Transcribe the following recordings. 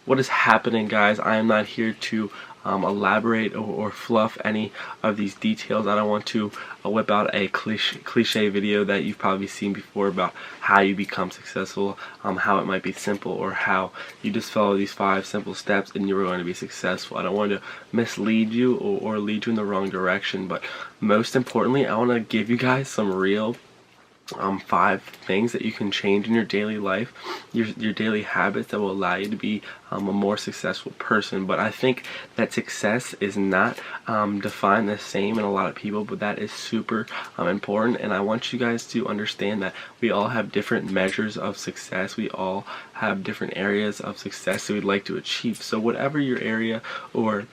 What is happening, guys? I am not here to elaborate or fluff any of these details. I don't want to whip out a cliche video that you've probably seen before about how you become successful, how it might be simple, or how you just follow these 5 simple steps and you're going to be successful. I don't want to mislead you or lead you in the wrong direction, but most importantly, I want to give you guys some real 5 things that you can change in your daily life, your daily habits that will allow you to be a more successful person. But I think that success is not defined the same in a lot of people, but that is super important. And I want you guys to understand that we all have different measures of success. We all have different areas of success that we'd like to achieve. So whatever your area or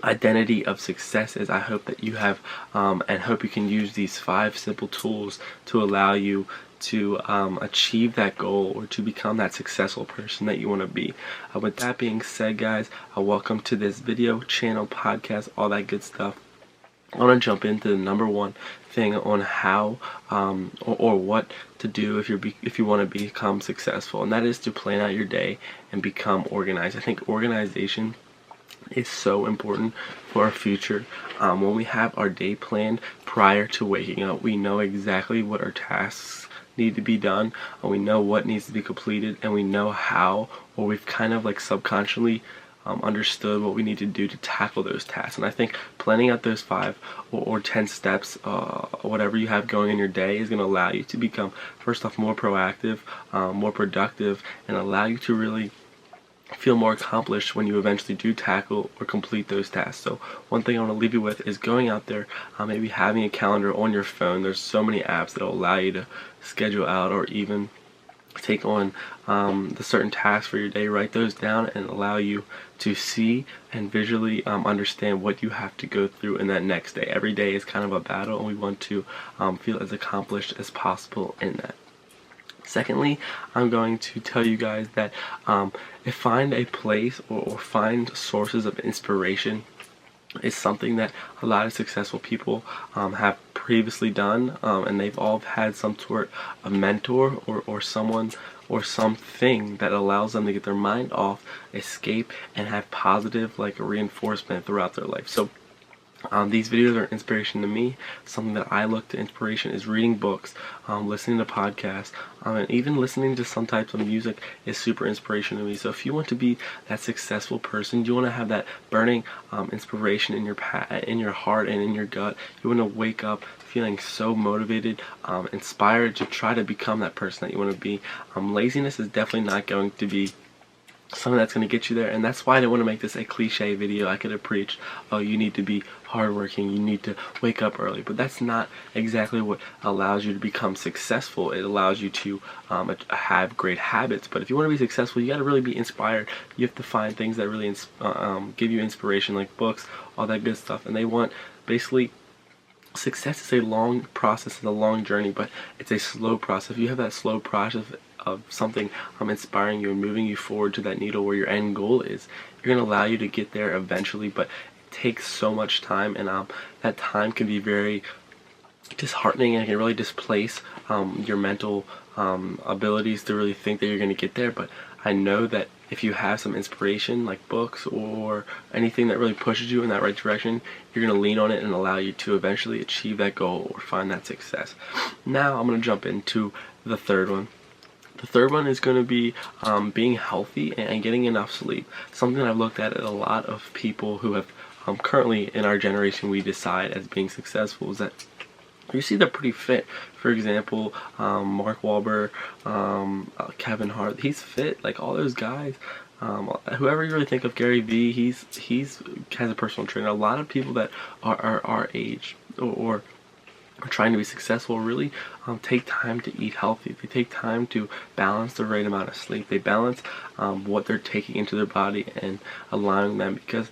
identity of success is, I hope that you have and hope you can use these 5 simple tools to allow you to achieve that goal or to become that successful person that you want to be. With that being said, guys, welcome to this video, channel, podcast, all that good stuff. I want to jump into the number 1 thing on how or what to do if you want to become successful, and that is to plan out your day and become organized. I think organization is so important for our future. When we have our day planned prior to waking up, we know exactly what our tasks need to be done, and we know what needs to be completed, and we know how, or we've kind of like subconsciously understood what we need to do to tackle those tasks. And I think planning out those 5 or 10 steps, whatever you have going in your day, is going to allow you to become, first off, more proactive, more productive, and allow you to really feel more accomplished when you eventually do tackle or complete those tasks. So one thing I want to leave you with is going out there, maybe having a calendar on your phone. There's so many apps that will allow you to schedule out or even take on the certain tasks for your day. Write those down and allow you to see and visually understand what you have to go through in that next day. Every day is kind of a battle, and we want to feel as accomplished as possible in that. Secondly, I'm going to tell you guys that find a place or find sources of inspiration is something that a lot of successful people have previously done, and they've all had some sort of mentor or someone or something that allows them to get their mind off, escape, and have positive reinforcement throughout their life. So these videos are inspiration to me. Something that I look to inspiration is reading books, listening to podcasts, and even listening to some types of music is super inspirational to me. So if you want to be that successful person, you want to have that burning inspiration in your heart and in your gut. You want to wake up feeling so motivated, inspired to try to become that person that you want to be. Laziness is definitely not going to be something that's going to get you there, and that's why I didn't want to make this a cliche video. I could have preached, oh, you need to be hardworking, you need to wake up early, but that's not exactly what allows you to become successful. It allows you to have great habits. But if you want to be successful, you got to really be inspired. You have to find things that really give you inspiration, like books, all that good stuff. And they want, basically, success is a long process, it's a long journey, but it's a slow process. If you have that slow process of something inspiring you and moving you forward to that needle where your end goal is, you're going to allow you to get there eventually. But it takes so much time, and that time can be very disheartening, and it can really displace your mental abilities to really think that you're going to get there. But I know that if you have some inspiration, like books or anything that really pushes you in that right direction, you're going to lean on it and allow you to eventually achieve that goal or find that success. Now I'm going to jump into the third one. The third one is going to be being healthy and getting enough sleep. Something I've looked at a lot of people who have currently in our generation we decide as being successful is that you see they're pretty fit. For example, Mark Wahlberg, Kevin Hart, he's fit. Like all those guys, whoever you really think of, Gary Vee, he's has a personal trainer. A lot of people that are our age or are trying to be successful really take time to eat healthy. They take time to balance the right amount of sleep. They balance what they're taking into their body and allowing them, because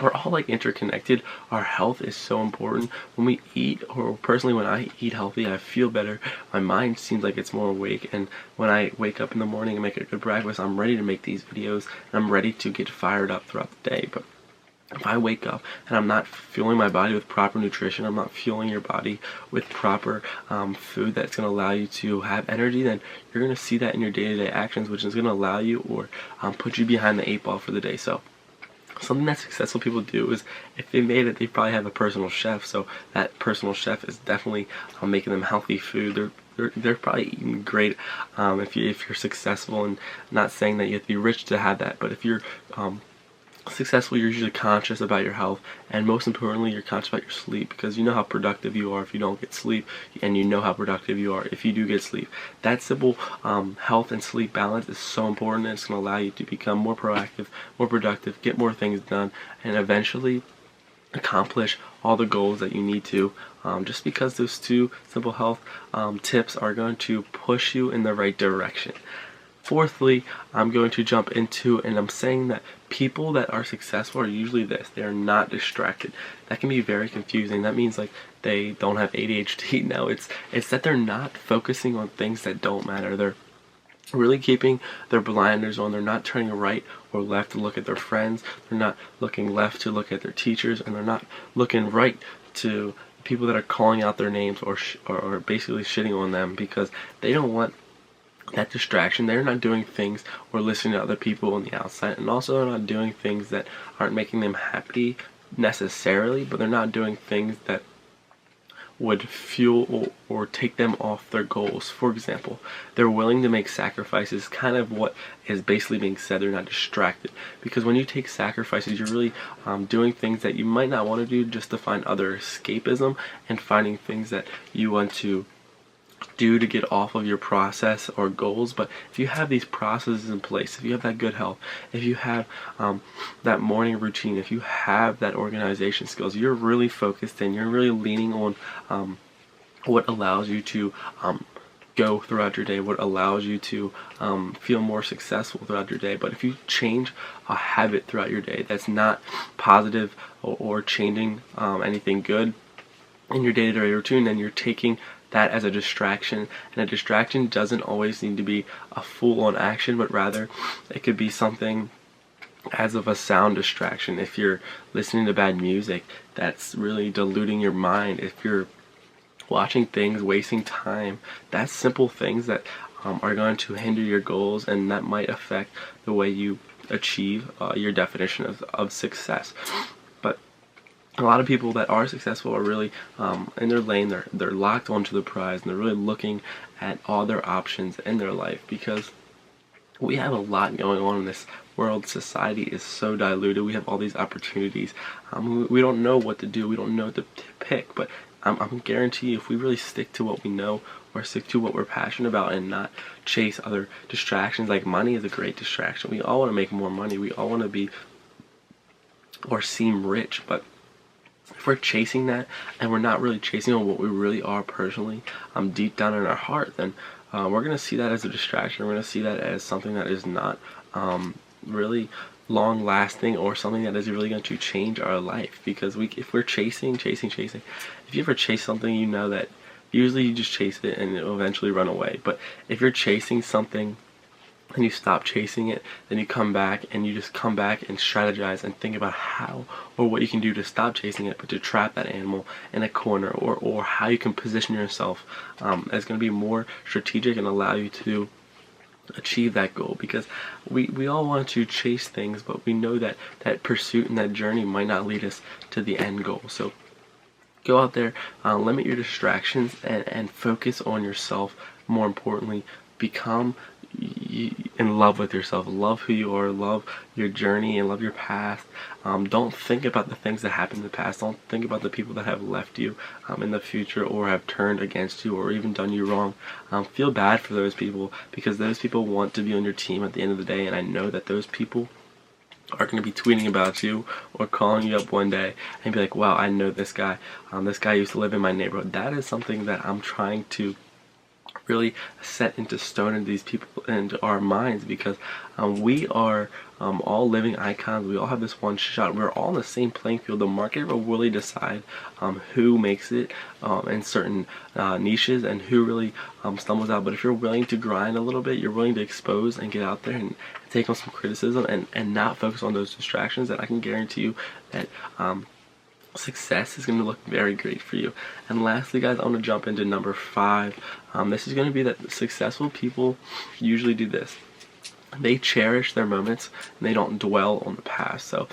we're all interconnected. Our health is so important. When we eat, or personally when I eat healthy, I feel better. My mind seems like it's more awake, and when I wake up in the morning and make a good breakfast, I'm ready to make these videos and I'm ready to get fired up throughout the day. But if I wake up and I'm not fueling my body with proper nutrition, I'm not fueling your body with proper food that's going to allow you to have energy, then you're going to see that in your day-to-day actions, which is going to allow you or put you behind the 8 ball for the day. So something that successful people do is, if they made it, they probably have a personal chef. So that personal chef is definitely making them healthy food. They're probably eating great if you're successful, and not saying that you have to be rich to have that, but if you're successful, you're usually conscious about your health, and most importantly, you're conscious about your sleep, because you know how productive you are if you don't get sleep, and you know how productive you are if you do get sleep. That simple health and sleep balance is so important, and it's going to allow you to become more proactive, more productive, get more things done, and eventually accomplish all the goals that you need to, just because those two simple health tips are going to push you in the right direction. Fourthly, I'm going to jump into, and I'm saying that people that are successful are usually this: they are not distracted. That can be very confusing. That means like they don't have ADHD. No, it's that they're not focusing on things that don't matter. They're really keeping their blinders on. They're not turning right or left to look at their friends. They're not looking left to look at their teachers, and they're not looking right to people that are calling out their names or basically shitting on them, because they don't want that distraction. They're not doing things or listening to other people on the outside, and also they're not doing things that aren't making them happy necessarily, but they're not doing things that would fuel or take them off their goals. For example, they're willing to make sacrifices, kind of what is basically being said. They're not distracted, because when you take sacrifices, you're really doing things that you might not want to do just to find other escapism, and finding things that you want to do to get off of your process or goals. But if you have these processes in place, if you have that good health, if you have that morning routine, if you have that organization skills, you're really focused and you're really leaning on what allows you to go throughout your day, what allows you to feel more successful throughout your day. But if you change a habit throughout your day that's not positive or changing anything good in your day-to-day routine, then you're taking that as a distraction. And a distraction doesn't always need to be a full-on action, but rather it could be something as of a sound distraction. If you're listening to bad music, that's really diluting your mind. If you're watching things, wasting time, that's simple things that are going to hinder your goals, and that might affect the way you achieve your definition of success. But a lot of people that are successful are really in their lane. They're locked onto the prize, and they're really looking at all their options in their life, because we have a lot going on in this world. Society is so diluted. We have all these opportunities. We don't know what to do. We don't know what to pick. But I'm guarantee you, if we really stick to what we know, or stick to what we're passionate about, and not chase other distractions, like money is a great distraction. We all want to make more money. We all want to be or seem rich. But if we're chasing that and we're not really chasing on what we really are personally, deep down in our heart, then we're going to see that as a distraction. We're going to see that as something that is not really long lasting, or something that is really going to change our life. Because if we're chasing, if you ever chase something, you know that usually you just chase it and it'll eventually run away. But if you're chasing something and you stop chasing it, then you come back and strategize and think about how or what you can do to stop chasing it, but to trap that animal in a corner, or how you can position yourself as going to be more strategic and allow you to achieve that goal. Because we all want to chase things, but we know that that pursuit and that journey might not lead us to the end goal. So go out there, limit your distractions, and focus on yourself. More importantly, become in love with yourself. Love who you are, love your journey, and love your past. Don't think about the things that happened in the past. Don't think about the people that have left you in the future, or have turned against you, or even done you wrong. Feel bad for those people, because those people want to be on your team at the end of the day. And I know that those people are going to be tweeting about you or calling you up one day and be like, wow, I know this guy. This guy used to live in my neighborhood. That is something that I'm trying to really set into stone into these people, into our minds, because we are all living icons. We all have this one shot. We're all in the same playing field. The market will really decide who makes it in certain niches and who really stumbles out. But if you're willing to grind a little bit, you're willing to expose and get out there and take on some criticism and not focus on those distractions, then I can guarantee you that success is going to look very great for you. And lastly, guys, I want to jump into number 5. This is going to be that successful people usually do this. They cherish their moments and they don't dwell on the past. So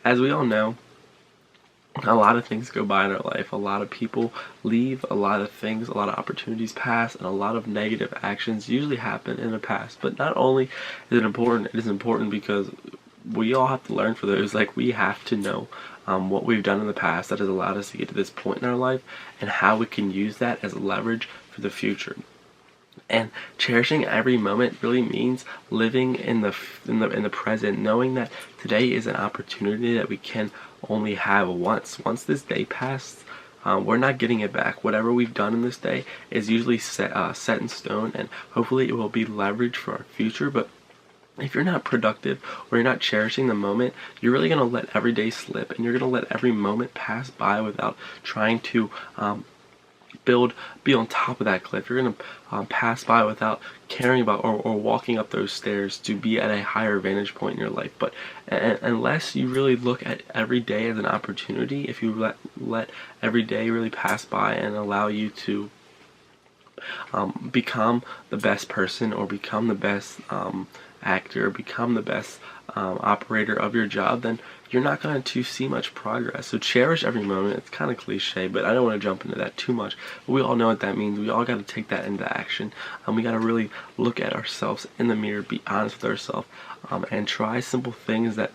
as we all know, a lot of things go by in our life. A lot of people leave, a lot of things, a lot of opportunities pass, and a lot of negative actions usually happen in the past. But not only is it important, it is important because we all have to learn for those. Like, we have to know what we've done in the past that has allowed us to get to this point in our life, and how we can use that as leverage for the future. And cherishing every moment really means living in the present, knowing that today is an opportunity that we can only have once. Once this day passes, we're not getting it back. Whatever we've done in this day is usually set in stone, and hopefully it will be leverage for our future. But if you're not productive or you're not cherishing the moment, you're really going to let every day slip, and you're going to let every moment pass by without trying to be on top of that cliff. You're going to pass by without caring about or walking up those stairs to be at a higher vantage point in your life. But unless you really look at every day as an opportunity, if you let every day really pass by and allow you to become the best person, or become the best actor, become the best operator of your job, then you're not going to see much progress. So cherish every moment. It's kind of cliche, but I don't want to jump into that too much. But we all know what that means. We all got to take that into action. We got to really look at ourselves in the mirror, be honest with ourselves, and try simple things that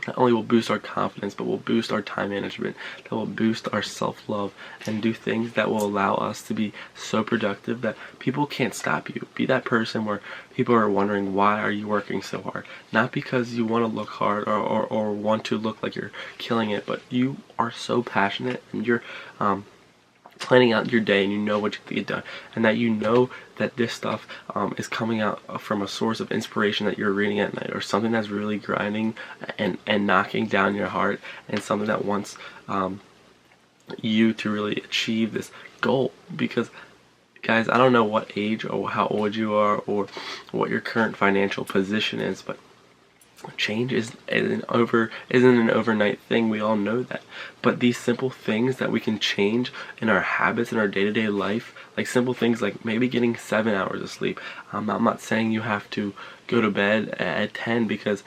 not only will boost our confidence, but will boost our time management, that will boost our self-love, and do things that will allow us to be so productive that people can't stop you. Be that person where people are wondering, why are you working so hard? Not because you want to look hard or want to look like you're killing it, but you are so passionate, and you're planning out your day, and you know what you have to get done, and that you know that this stuff is coming out from a source of inspiration that you're reading at night, or something that's really grinding and knocking down your heart, and something that wants you to really achieve this goal. Because guys, I don't know what age or how old you are or what your current financial position is, but change isn't an overnight thing. We all know that. But these simple things that we can change in our habits in our day-to-day life, like simple things like maybe getting 7 hours of sleep. I'm not saying you have to go to bed at 10 because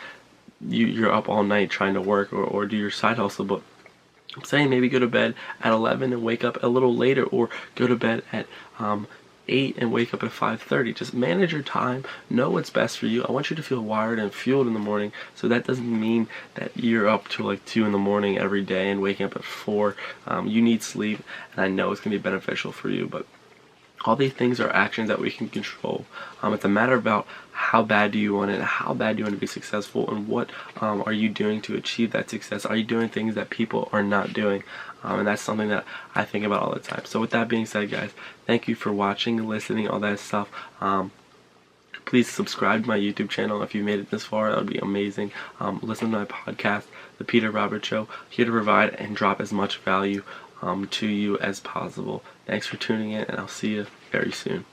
you're up all night trying to work or do your side hustle, but I'm saying maybe go to bed at 11 and wake up a little later, or go to bed at 8 and wake up at 5:30. Just manage your time. Know what's best for you. I want you to feel wired and fueled in the morning. So that doesn't mean that you're up to like 2 in the morning every day and waking up at 4. You need sleep, and I know it's going to be beneficial for you, but all these things are actions that we can control. It's a matter about how bad do you want it, how bad do you want to be successful, and what are you doing to achieve that success. Are you doing things that people are not doing? And that's something that I think about all the time. So with that being said, guys, thank you for watching, listening, all that stuff. Please subscribe to my YouTube channel if you made it this far. That would be amazing. Listen to my podcast, The Peter Roberts Show, here to provide and drop as much value to you as possible. Thanks for tuning in, and I'll see you very soon.